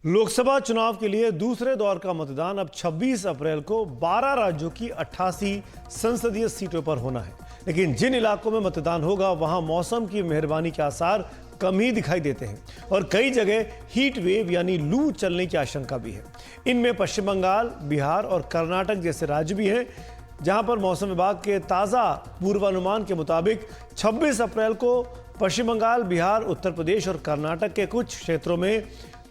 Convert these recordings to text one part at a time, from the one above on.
लोकसभा चुनाव के लिए दूसरे दौर का मतदान अब 26 अप्रैल को 12 राज्यों की 88 संसदीय सीटों पर होना है। लेकिन जिन इलाकों में मतदान होगा वहां मौसम की मेहरबानी के आसार कम ही दिखाई देते हैं और कई जगह हीट वेव यानी लू चलने की आशंका भी है। इनमें पश्चिम बंगाल, बिहार और कर्नाटक जैसे राज्य भी हैं, जहां पर मौसम विभाग के ताज़ा पूर्वानुमान के मुताबिक 26 अप्रैल को पश्चिम बंगाल, बिहार, उत्तर प्रदेश और कर्नाटक के कुछ क्षेत्रों में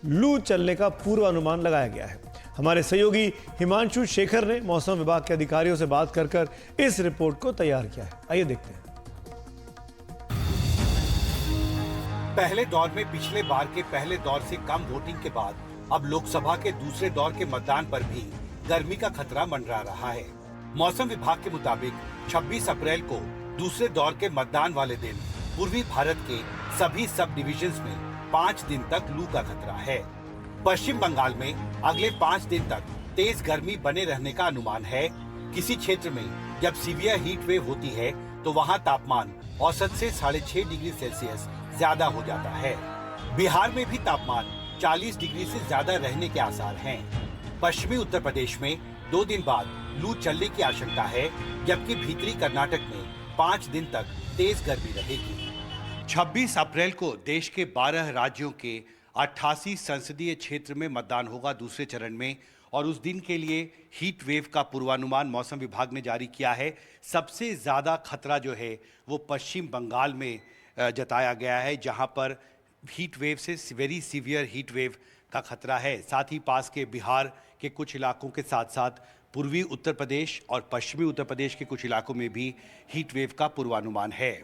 लू चलने का पूर्वानुमान लगाया गया है। हमारे सहयोगी हिमांशु शेखर ने मौसम विभाग के अधिकारियों से बात कर इस रिपोर्ट को तैयार किया है। आइए देखते हैं। पहले दौर में पिछले बार के पहले दौर से कम वोटिंग के बाद अब लोकसभा के दूसरे दौर के मतदान पर भी गर्मी का खतरा मंडरा रहा है। मौसम विभाग के मुताबिक 26 अप्रैल को दूसरे दौर के मतदान वाले दिन पूर्वी भारत के सभी सब डिविजन्स में 5 दिन तक लू का खतरा है। पश्चिम बंगाल में अगले 5 दिन तक तेज गर्मी बने रहने का अनुमान है। किसी क्षेत्र में जब सीवियर हीट वेव होती है तो वहां तापमान औसत से 6.5 डिग्री सेल्सियस ज्यादा हो जाता है। बिहार में भी तापमान 40 डिग्री से ज्यादा रहने के आसार हैं। पश्चिमी उत्तर प्रदेश में 2 दिन बाद लू चलने की आशंका है, जबकि भीतरी कर्नाटक में 5 दिन तक तेज गर्मी रहेगी। 26 अप्रैल को देश के 12 राज्यों के 88 संसदीय क्षेत्र में मतदान होगा दूसरे चरण में, और उस दिन के लिए हीट वेव का पूर्वानुमान मौसम विभाग ने जारी किया है। सबसे ज़्यादा खतरा जो है वो पश्चिम बंगाल में जताया गया है, जहां पर हीट वेव से वेरी सीवियर हीट वेव का खतरा है। साथ ही पास के बिहार के कुछ इलाकों के साथ साथ पूर्वी उत्तर प्रदेश और पश्चिमी उत्तर प्रदेश के कुछ इलाकों में भी हीट वेव का पूर्वानुमान है।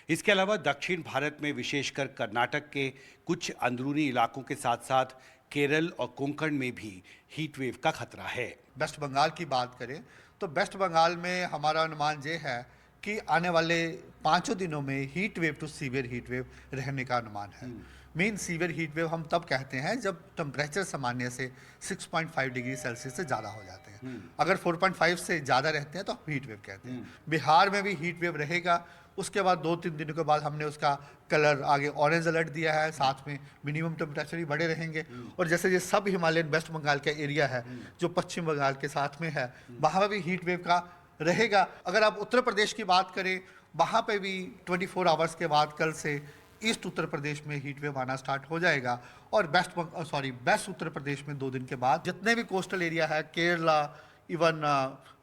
इसके अलावा दक्षिण भारत में विशेषकर कर्नाटक के कुछ अंदरूनी इलाकों के साथ साथ केरल और कोंकण में भी हीट वेव का खतरा है। वेस्ट बंगाल की बात करें तो वेस्ट बंगाल में हमारा अनुमान ये है कि आने वाले 5 दिनों में heat wave to severe heat wave रहने का अनुमान है। मेन सीवियर हीट वेव हम तब कहते हैं जब टेम्परेचर सामान्य से 6.5 डिग्री सेल्सियस से ज़्यादा हो जाते हैं। अगर 4.5 से ज़्यादा रहते हैं तो हीट वेव कहते हैं। बिहार में भी हीट वेव रहेगा। उसके बाद 2-3 दिनों के बाद हमने उसका कलर आगे ऑरेंज अलर्ट दिया है, साथ में मिनिमम टेम्परेचर भी बढ़े रहेंगे। और जैसे ये सब हिमालयन वेस्ट बंगाल का एरिया है जो पश्चिम बंगाल के साथ में है, वहाँ भी हीट वेव का रहेगा। अगर आप उत्तर प्रदेश की बात करें, वहाँ पे भी 24 आवर्स के बाद कल से ईस्ट उत्तर प्रदेश में हीट वेव आना स्टार्ट हो जाएगा। और वेस्ट उत्तर प्रदेश में 2 दिन के बाद जितने भी कोस्टल एरिया है, केरला, इवन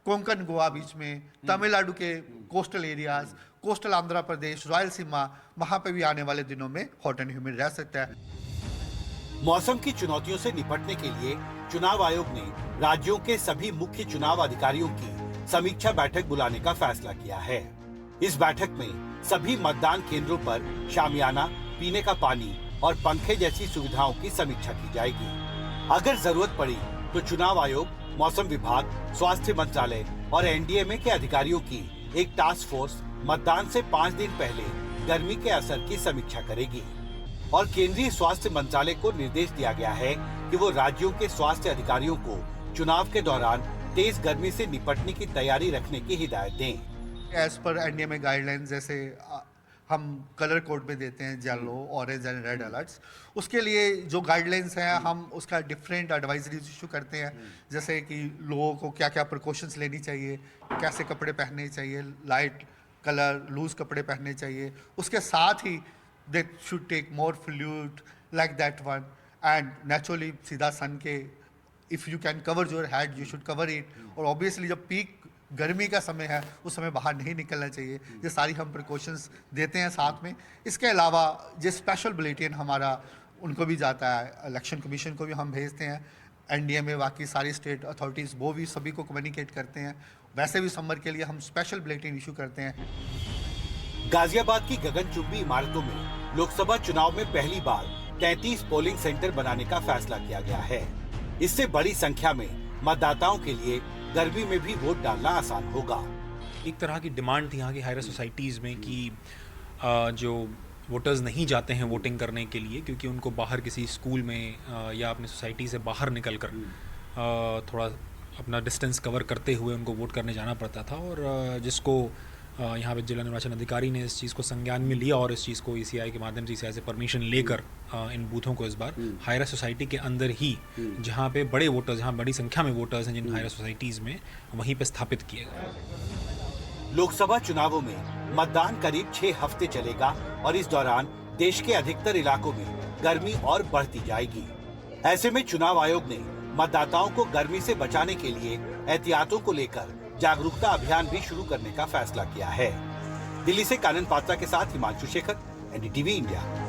कोंकण, गोवा बीच में, तमिलनाडु के coastal areas, coastal Andhra Pradesh, Rayalaseema, वहाँ पे भी आने वाले दिनों में हॉट एंड ह्यूमिड रह सकता है। मौसम की चुनौतियों से निपटने के लिए चुनाव आयोग ने राज्यों के सभी मुख्य चुनाव अधिकारियों की समीक्षा बैठक बुलाने का फैसला किया है। इस बैठक में सभी मतदान केंद्रों पर शामियाना, पीने का पानी और पंखे जैसी सुविधाओं की समीक्षा की जाएगी। अगर जरूरत पड़ी तो चुनाव आयोग, मौसम विभाग, स्वास्थ्य मंत्रालय और एनडीएमए के अधिकारियों की एक टास्क फोर्स मतदान से 5 दिन पहले गर्मी के असर की समीक्षा करेगी। और केंद्रीय स्वास्थ्य मंत्रालय को निर्देश दिया गया है कि वो राज्यों के स्वास्थ्य अधिकारियों को चुनाव के दौरान तेज गर्मी से निपटने की तैयारी रखने की हिदायत दें। एज पर एनडीएमए गाइडलाइंस जैसे हम कलर कोड में देते हैं yellow, orange and red alerts, उसके लिए जो गाइडलाइंस हैं हम उसका डिफरेंट एडवाइजरीज इशू करते हैं। जैसे कि लोगों को क्या क्या प्रिकॉशंस लेनी चाहिए, कैसे कपड़े पहनने चाहिए, लाइट कलर लूज कपड़े पहनने चाहिए। उसके साथ ही they should take more fluid like that one, and naturally सीधा सन के if you can cover your head you should cover it. और ऑब्वियसली जब पीक गर्मी का समय है उस समय बाहर नहीं निकलना चाहिए। ये सारी हम प्रिकॉशंस देते हैं साथ में। इसके अलावा जो स्पेशल बुलेटिन हमारा उनको भी जाता है, इलेक्शन कमीशन को भी हम भेजते हैं, एनडीएमए बाकी सारी स्टेट अथॉरिटीज़ वो भी सभी को कम्युनिकेट करते हैं। वैसे भी समर के लिए हम स्पेशल बुलेटिन इशू करते हैं। गाजियाबाद की गगनचुंबी इमारतों में लोकसभा चुनाव में पहली बार 33 पोलिंग सेंटर बनाने का फैसला किया गया है। इससे बड़ी संख्या में मतदाताओं के लिए गर्मी में भी वोट डालना आसान होगा। एक तरह की डिमांड थी यहाँ की हायर सोसाइटीज़ में कि जो वोटर्स नहीं जाते हैं वोटिंग करने के लिए, क्योंकि उनको बाहर किसी स्कूल में या अपनी सोसाइटी से बाहर निकल कर थोड़ा अपना डिस्टेंस कवर करते हुए उनको वोट करने जाना पड़ता था, और जिसको यहाँ पे जिला निर्वाचन अधिकारी ने इस चीज़ को संज्ञान में लिया और इस चीज़ को ECI के माध्यम से ECI से परमिशन लेकर इन बूथों को इस बार हायर सोसाइटी के अंदर ही, जहाँ पे बड़े वोटर्स, जहाँ बड़ी संख्या में वोटर्स हैं जिन हायर सोसाइटीज़ में, वहीं पे स्थापित किए गए। लोकसभा चुनावों में मतदान करीब 6 हफ्ते चलेगा और इस दौरान देश के अधिकतर इलाकों में गर्मी और बढ़ती जाएगी। ऐसे में चुनाव आयोग ने मतदाताओं को गर्मी से बचाने के लिए एहतियातों को लेकर जागरूकता अभियान भी शुरू करने का फैसला किया है। दिल्ली से कानन पात्रा के साथ हिमांशु शेखर, NDTV इंडिया।